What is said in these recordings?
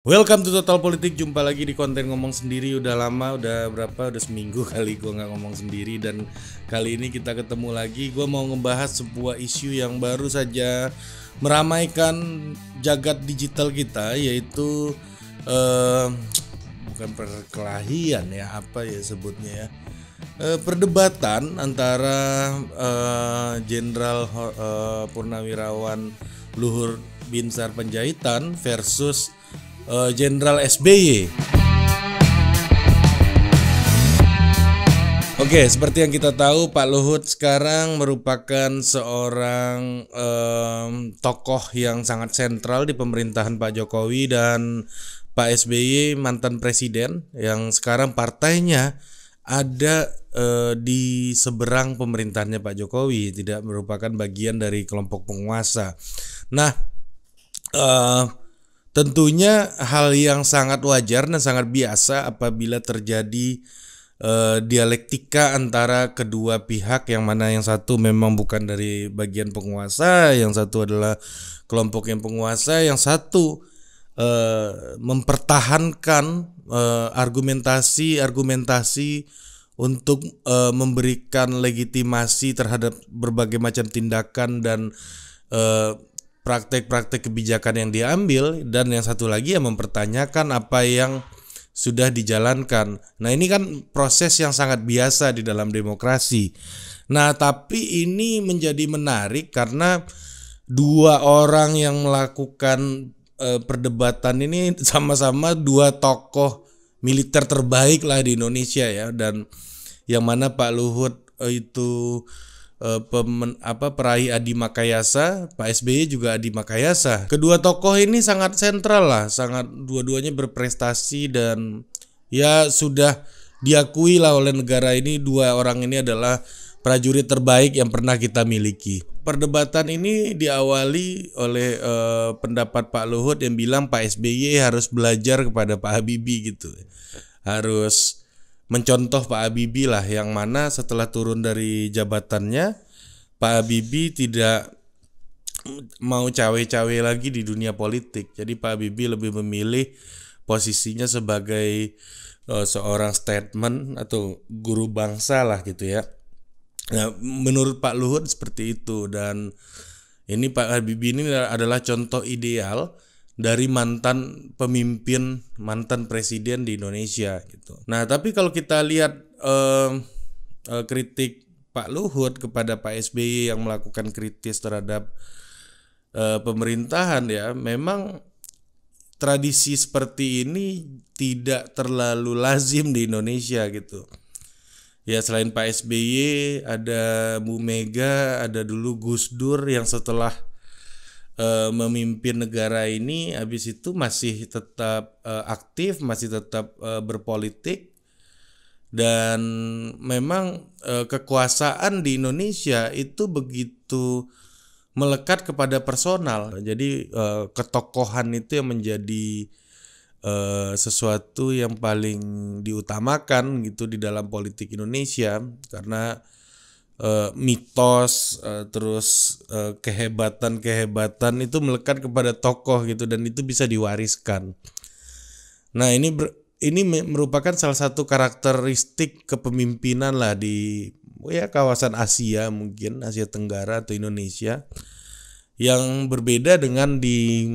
Welcome to Total Politik. Jumpa lagi di konten ngomong sendiri. Udah lama, udah seminggu kali gue nggak ngomong sendiri. Dan kali ini kita ketemu lagi. Gue mau ngebahas sebuah isu yang baru saja meramaikan jagat digital kita, yaitu bukan perkelahian ya, apa ya sebutnya ya, perdebatan antara Jenderal Purnawirawan Luhur Binsar Panjaitan versus Jenderal SBY. Oke, seperti yang kita tahu, Pak Luhut sekarang merupakan seorang tokoh yang sangat sentral di pemerintahan Pak Jokowi, dan Pak SBY mantan presiden yang sekarang partainya ada di seberang pemerintahannya Pak Jokowi, tidak merupakan bagian dari kelompok penguasa. Nah, tentunya hal yang sangat wajar dan sangat biasa apabila terjadi dialektika antara kedua pihak, yang mana yang satu memang bukan dari bagian penguasa, yang satu adalah kelompok yang penguasa, yang satu mempertahankan argumentasi untuk memberikan legitimasi terhadap berbagai macam tindakan dan praktek-praktek kebijakan yang diambil, dan yang satu lagi yang mempertanyakan apa yang sudah dijalankan. Nah, ini kan proses yang sangat biasa di dalam demokrasi. Nah, tapi ini menjadi menarik karena dua orang yang melakukan perdebatan ini sama-sama dua tokoh militer terbaik lah di Indonesia ya, dan yang mana Pak Luhut itu peraih Adi Makayasa, Pak SBY juga Adi Makayasa. Kedua tokoh ini sangat sentral lah, sangat dua-duanya berprestasi, dan ya sudah diakui lah oleh negara ini, dua orang ini adalah prajurit terbaik yang pernah kita miliki. Perdebatan ini diawali oleh pendapat Pak Luhut yang bilang Pak SBY harus belajar kepada Pak Habibie gitu. Harus mencontoh Pak Habibie lah, yang mana setelah turun dari jabatannya Pak Habibie tidak mau cawe-cawe lagi di dunia politik. Jadi Pak Habibie lebih memilih posisinya sebagai seorang statement atau guru bangsa lah gitu ya. Nah, menurut Pak Luhut seperti itu, dan ini Pak Habibie ini adalah contoh ideal dari mantan pemimpin, mantan presiden di Indonesia gitu. Nah, tapi kalau kita lihat kritik Pak Luhut kepada Pak SBY yang melakukan kritis terhadap pemerintahan ya, memang tradisi seperti ini tidak terlalu lazim di Indonesia gitu. Ya, selain Pak SBY ada Bu Mega, ada dulu Gus Dur yang setelah memimpin negara ini habis itu masih tetap aktif, masih tetap berpolitik, dan memang kekuasaan di Indonesia itu begitu melekat kepada personal. Jadi ketokohan itu yang menjadi sesuatu yang paling diutamakan gitu di dalam politik Indonesia, karena mitos terus kehebatan itu melekat kepada tokoh gitu, dan itu bisa diwariskan. Nah, ini merupakan salah satu karakteristik kepemimpinan lah di ya kawasan Asia, mungkin Asia Tenggara atau Indonesia, yang berbeda dengan di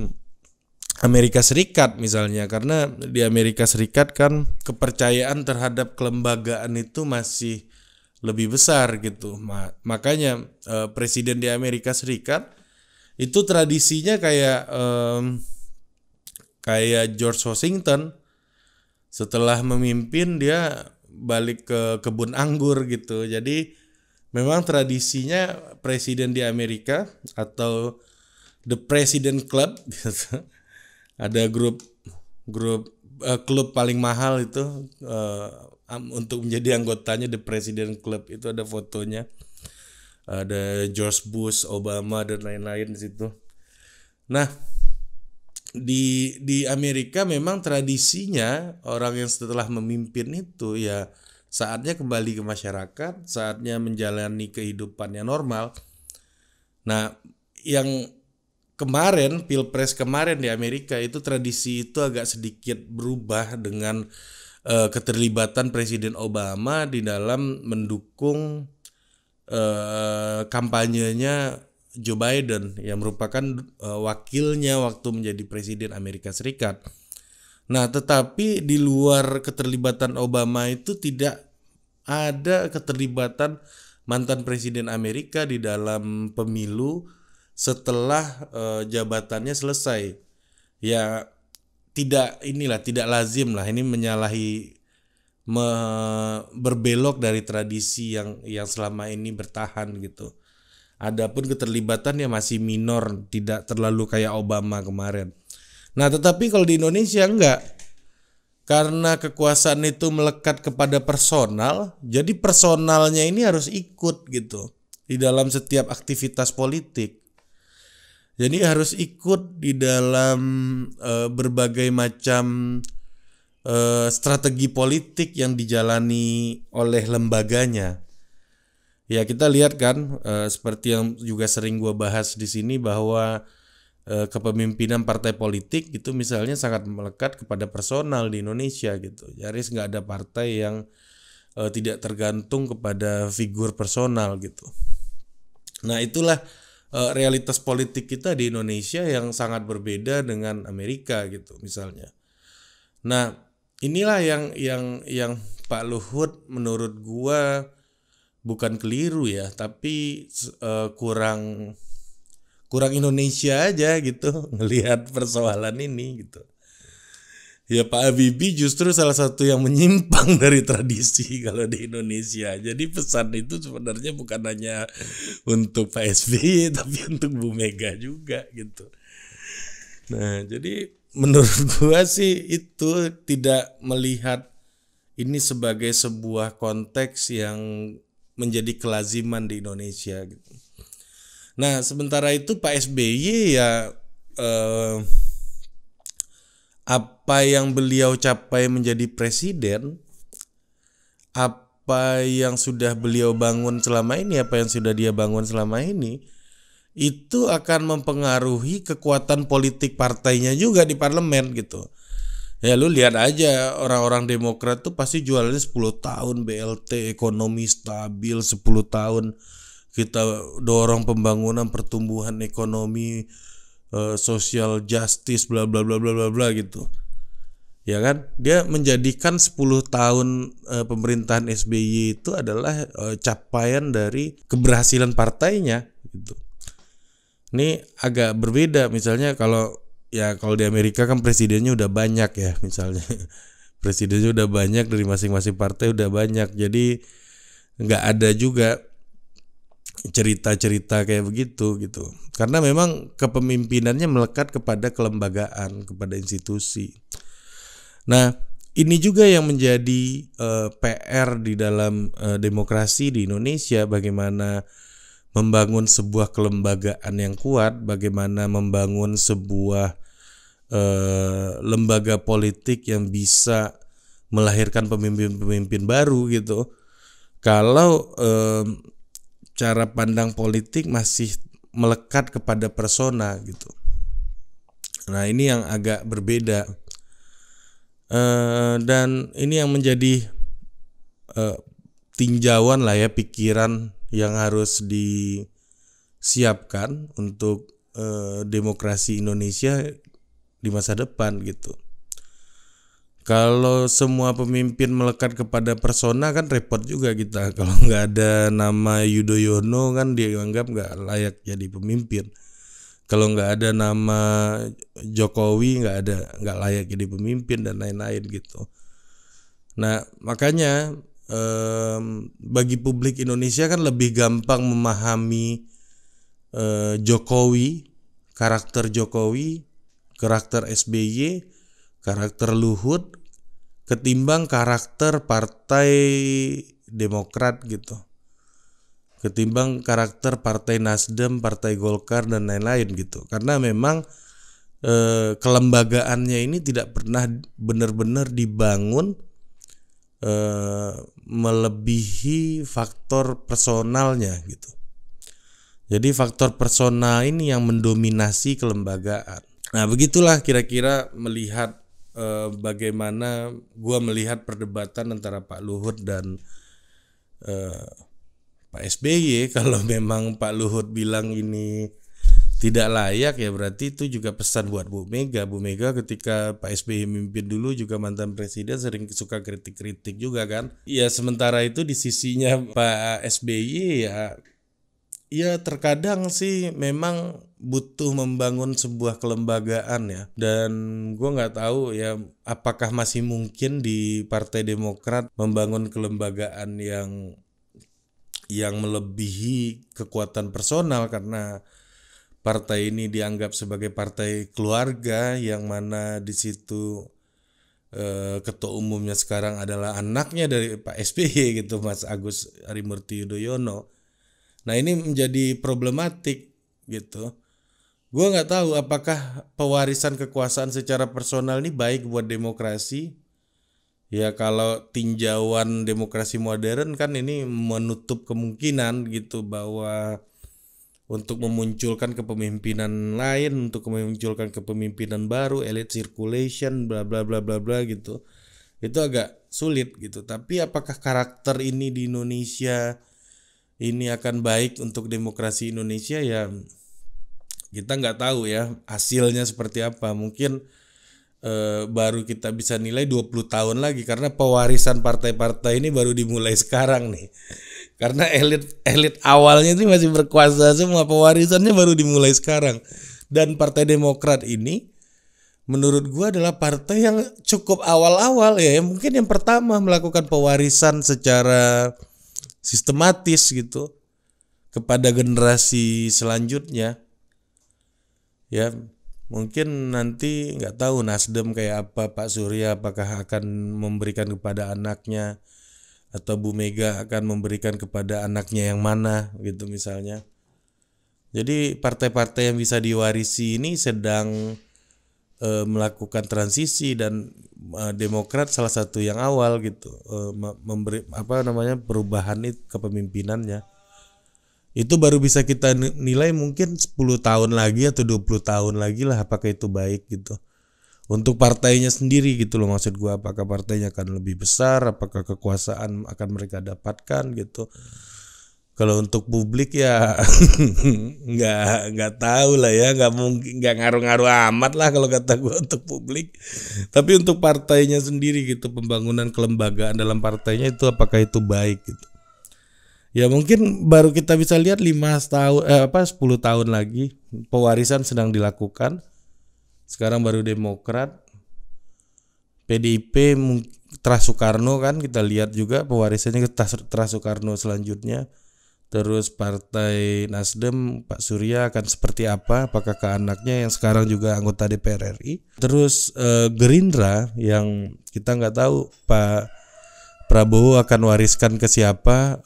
Amerika Serikat misalnya, karena di Amerika Serikat kan kepercayaan terhadap kelembagaan itu masih lebih besar gitu. Makanya presiden di Amerika Serikat itu tradisinya kayak George Washington, setelah memimpin dia balik ke kebun anggur gitu. Jadi memang tradisinya presiden di Amerika atau The President Club gitu. Ada klub paling mahal itu untuk menjadi anggotanya, The President Club itu ada fotonya, ada George Bush, Obama, dan lain-lain di situ. Nah, di Amerika memang tradisinya orang yang setelah memimpin itu ya saatnya kembali ke masyarakat, saatnya menjalani kehidupan yang normal. Nah, yang kemarin Pilpres kemarin di Amerika itu tradisi itu agak sedikit berubah dengan keterlibatan Presiden Obama di dalam mendukung kampanyenya Joe Biden yang merupakan wakilnya waktu menjadi Presiden Amerika Serikat. Nah, tetapi di luar keterlibatan Obama itu tidak ada keterlibatan mantan Presiden Amerika di dalam pemilu setelah jabatannya selesai. Ya tidak lazim lah, ini menyalahi berbelok dari tradisi yang selama ini bertahan gitu. Adapun keterlibatannya masih minor, tidak terlalu kayak Obama kemarin. Nah, tetapi kalau di Indonesia enggak. Karena kekuasaan itu melekat kepada personal, jadi personalnya ini harus ikut gitu di dalam setiap aktivitas politik. Jadi harus ikut di dalam berbagai macam strategi politik yang dijalani oleh lembaganya. Ya, kita lihat kan seperti yang juga sering gue bahas di sini bahwa kepemimpinan partai politik itu misalnya sangat melekat kepada personal di Indonesia gitu. Nyaris nggak ada partai yang tidak tergantung kepada figur personal gitu. Nah, itulah realitas politik kita di Indonesia yang sangat berbeda dengan Amerika gitu misalnya. Nah, inilah yang Pak Luhut menurut gua bukan keliru ya, tapi kurang Indonesia aja gitu ngelihat persoalan ini gitu. Ya, Pak Habibie justru salah satu yang menyimpang dari tradisi kalau di Indonesia. Jadi pesan itu sebenarnya bukan hanya untuk Pak SBY tapi untuk Bu Mega juga gitu. Nah, jadi menurut gua sih itu tidak melihat ini sebagai sebuah konteks yang menjadi kelaziman di Indonesia gitu. Nah, sementara itu Pak SBY ya apa yang beliau capai menjadi presiden, apa yang sudah beliau bangun selama ini, apa yang sudah dia bangun selama ini, itu akan mempengaruhi kekuatan politik partainya juga di parlemen gitu. Ya, lu lihat aja orang-orang Demokrat tuh pasti jualannya 10 tahun BLT, ekonomi stabil 10 tahun. Kita dorong pembangunan, pertumbuhan ekonomi, social justice, bla bla bla bla bla bla gitu. Ya kan? Dia menjadikan 10 tahun pemerintahan SBY itu adalah capaian dari keberhasilan partainya gitu. Ini agak berbeda misalnya kalau di Amerika kan presidennya udah banyak ya misalnya. Presidennya udah banyak dari masing-masing partai udah banyak. Jadi nggak ada juga cerita-cerita kayak begitu gitu. Karena memang kepemimpinannya melekat kepada kelembagaan, kepada institusi. Nah, ini juga yang menjadi PR di dalam demokrasi di Indonesia, bagaimana membangun sebuah kelembagaan yang kuat, bagaimana membangun sebuah lembaga politik yang bisa melahirkan pemimpin-pemimpin baru gitu. Kalau cara pandang politik masih melekat kepada persona gitu. Nah, ini yang agak berbeda. Dan ini yang menjadi tinjauan lah ya, pikiran yang harus disiapkan untuk demokrasi Indonesia di masa depan gitu. Kalau semua pemimpin melekat kepada persona kan repot juga kita. Kalau nggak ada nama Yudhoyono kan dianggap nggak layak jadi pemimpin. Kalau nggak ada nama Jokowi nggak layak jadi pemimpin dan lain-lain gitu. Nah, makanya bagi publik Indonesia kan lebih gampang memahami Jokowi, karakter SBY, karakter Luhut ketimbang karakter Partai Demokrat gitu. Ketimbang karakter Partai Nasdem, Partai Golkar dan lain-lain gitu. Karena memang kelembagaannya ini tidak pernah benar-benar dibangun melebihi faktor personalnya gitu. Jadi faktor personal ini yang mendominasi kelembagaan. Nah, begitulah kira-kira melihat bagaimana gua melihat perdebatan antara Pak Luhut dan Pak SBY. Kalau memang Pak Luhut bilang ini tidak layak, ya berarti itu juga pesan buat Bu Mega. Bu Mega ketika Pak SBY memimpin dulu juga mantan presiden sering suka kritik-kritik juga kan. Ya sementara itu di sisinya Pak SBY ya terkadang sih memang butuh membangun sebuah kelembagaan ya. Dan gue nggak tahu ya apakah masih mungkin di Partai Demokrat membangun kelembagaan yang melebihi kekuatan personal, karena partai ini dianggap sebagai partai keluarga yang mana di situ ketua umumnya sekarang adalah anaknya dari Pak SBY gitu, Mas Agus Harimurti Yudhoyono. Nah ini menjadi problematik gitu. Gue nggak tahu apakah pewarisan kekuasaan secara personal ini baik buat demokrasi. Ya kalau tinjauan demokrasi modern kan ini menutup kemungkinan gitu bahwa untuk memunculkan kepemimpinan lain, untuk memunculkan kepemimpinan baru, elite circulation, bla bla bla bla bla gitu. Itu agak sulit gitu. Tapi apakah karakter ini di Indonesia ini akan baik untuk demokrasi Indonesia, ya kita nggak tahu ya hasilnya seperti apa. Mungkin baru kita bisa nilai 20 tahun lagi, karena pewarisan partai-partai ini baru dimulai sekarang nih. Karena elit awalnya itu masih berkuasa semua, pewarisannya baru dimulai sekarang. Dan Partai Demokrat ini menurut gua adalah partai yang cukup awal-awal ya, mungkin yang pertama melakukan pewarisan secara sistematis gitu kepada generasi selanjutnya. Ya mungkin nanti nggak tahu Nasdem kayak apa, Pak Surya apakah akan memberikan kepada anaknya, atau Bu Mega akan memberikan kepada anaknya yang mana gitu misalnya. Jadi partai-partai yang bisa diwarisi ini sedang melakukan transisi, dan Demokrat salah satu yang awal gitu memberi perubahan itu kepemimpinannya. Itu baru bisa kita nilai mungkin 10 tahun lagi atau 20 tahun lagi lah apakah itu baik gitu. Untuk partainya sendiri gitu loh, maksud gua, apakah partainya akan lebih besar, apakah kekuasaan akan mereka dapatkan gitu. Kalau untuk publik ya nggak tahu lah ya, nggak mungkin, nggak ngaruh-ngaruh amat lah kalau kata gua untuk publik. Tapi untuk partainya sendiri gitu, pembangunan kelembagaan dalam partainya itu apakah itu baik gitu. Ya mungkin baru kita bisa lihat 10 tahun lagi pewarisan sedang dilakukan. Sekarang baru Demokrat, PDIP Terah Soekarno kan kita lihat juga pewarisannya ke Terah Soekarno selanjutnya. Terus Partai Nasdem Pak Surya akan seperti apa, apakah ke anaknya yang sekarang juga anggota DPR RI. Terus Gerindra yang kita nggak tahu Pak Prabowo akan wariskan ke siapa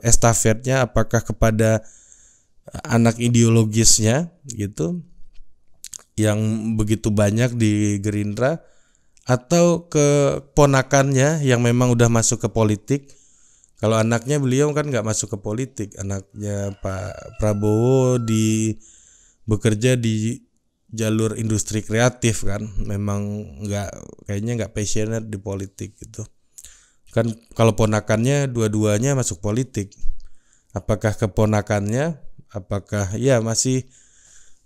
estafetnya, apakah kepada anak ideologisnya gitu yang begitu banyak di Gerindra, atau ke ponakannya yang memang udah masuk ke politik. Kalau anaknya beliau kan nggak masuk ke politik, anaknya Pak Prabowo bekerja di jalur industri kreatif kan, memang kayaknya nggak passionate di politik gitu. Kan kalau ponakannya dua-duanya masuk politik, apakah keponakannya, apakah ya masih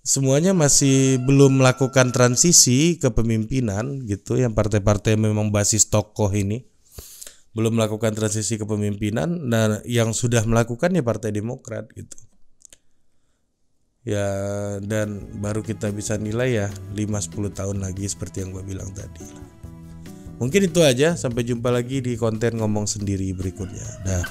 semuanya masih belum melakukan transisi kepemimpinan gitu, yang partai-partai memang basis tokoh ini belum melakukan transisi kepemimpinan. Nah yang sudah melakukan ya Partai Demokrat gitu ya, dan baru kita bisa nilai ya 5-10 tahun lagi seperti yang gue bilang tadi. Mungkin itu aja, sampai jumpa lagi di konten ngomong sendiri berikutnya. Dah.